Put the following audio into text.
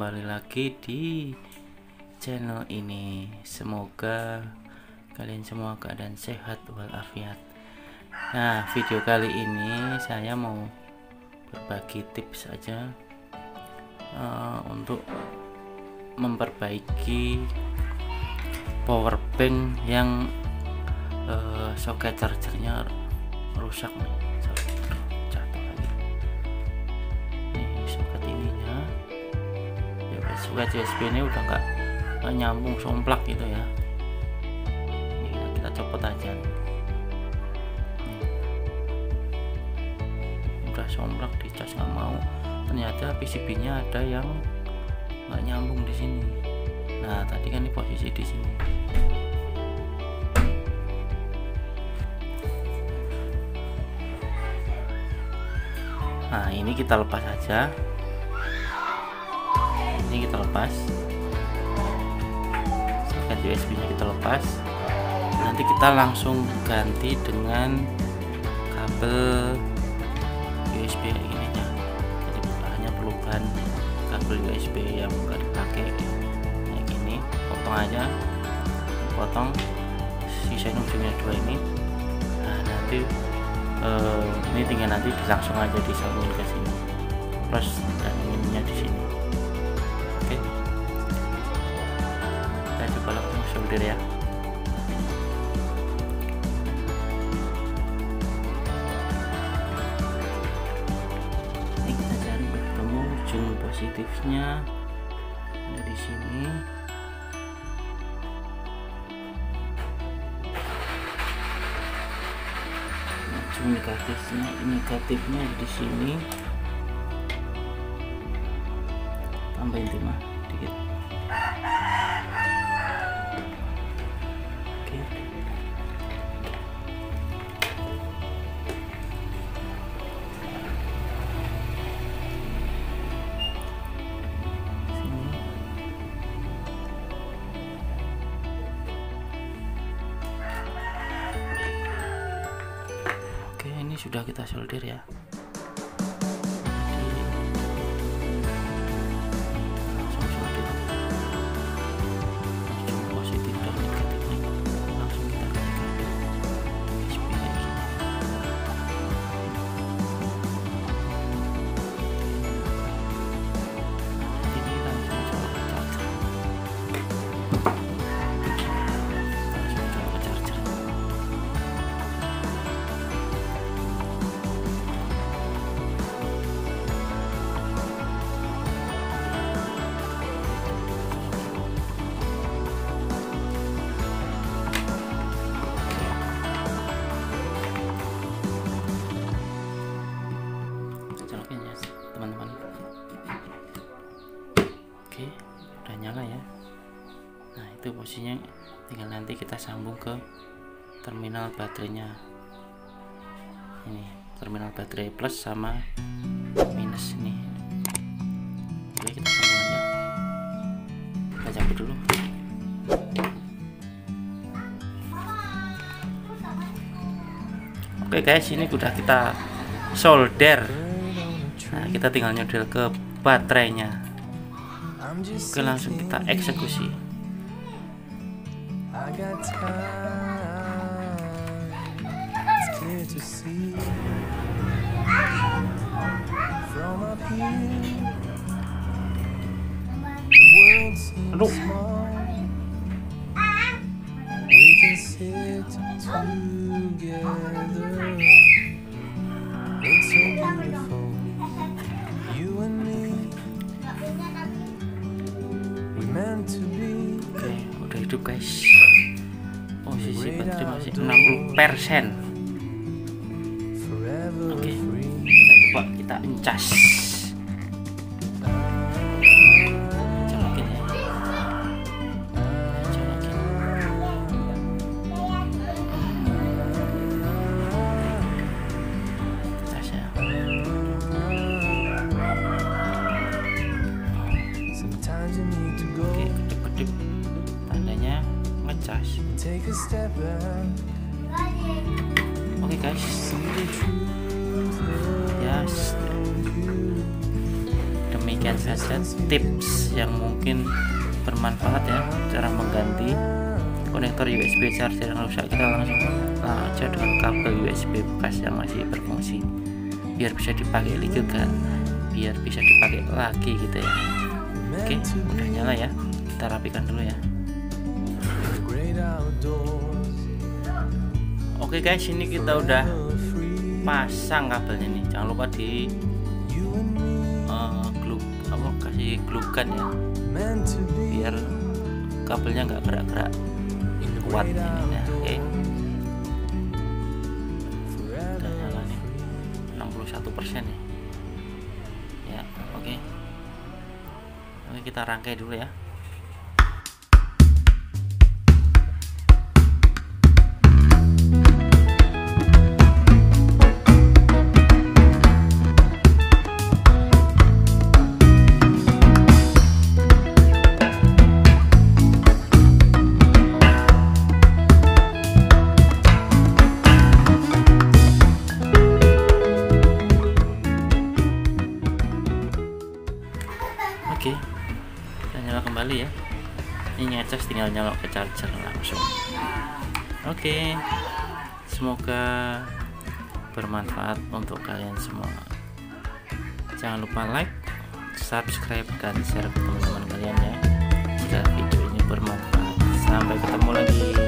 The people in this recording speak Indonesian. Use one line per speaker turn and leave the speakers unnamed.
kembali lagi di channel ini. Semoga kalian semua keadaan sehat walafiat. Nah, video kali ini saya mau berbagi tips saja untuk memperbaiki power bank yang soket chargernya rusak nih. Jatuh lagi nih soket ininya ya, soket USB ini udah nggak nyambung, somplak gitu ya. Ini kita copot aja nih. Udah somplak, dicas nggak mau, ternyata PCB nya ada yang nggak nyambung di sini. Nah, tadi kan ini posisi di sini. Nah, ini kita lepas aja. Ini kita lepas. Soket USB-nya kita lepas. Nanti kita langsung ganti dengan kabel USB ini ya. Jadi hanya perubahan kabel USB yang enggak dipakai kayak gini. Potong aja. Potong sisain ujungnya dua ini. Nah, nanti ini tinggal nanti langsung aja disambung ke sini, plus dan ininya di sini. Oke, kita coba langsung solder ya. Ini kita cari bertemu ujung positifnya ada di sini. Negatifnya di sini, tambahin timah dikit. Oke. Sini. Ini sudah kita solder ya. Langsung solder ujung positif dan negatifnya, langsung kita ganti USB kayak gini. Ini langsung colok ke charger. Teman-teman, oke, udah nyala ya. Nah, itu posisinya, tinggal nanti kita sambung ke terminal baterainya. Ini terminal baterai plus sama minus ini. Oke, kita sambung aja. Kita cabut dulu. Oke guys, ini udah kita solder. Nah, kita tinggal nyodel ke baterainya. Oke, langsung kita eksekusi. Aduh. Oke, udah hidup guys. Posisi baterai masih 60%. Oke, kita coba kita encas. Colokin ya. Colokin. Encas ya. Oke, kedip-kedip tandanya ngecas. Oke guys, yes. saja tips yang mungkin bermanfaat ya, cara mengganti konektor USB charger yang rusak. Kita langsung aja dengan kabel USB bekas yang masih berfungsi, biar bisa dipakai juga, biar bisa dipakai lagi gitu ya. Oke, udah nyala ya, kita rapikan dulu ya. Oke guys, ini kita udah pasang kabelnya nih. Jangan lupa di kasih glukan ya, biar kabelnya nggak gerak-gerak, kuat ini. Oke, udah nyala nih, 61% nih ya. Oke, kita rangkai dulu ya. Oke, kita nyala kembali ya. Ini ngecas tinggal nyala ke charger langsung. Oke, semoga bermanfaat untuk kalian semua. Jangan lupa like, subscribe, dan share ke teman-teman kalian ya, jika video ini bermanfaat. Sampai ketemu lagi.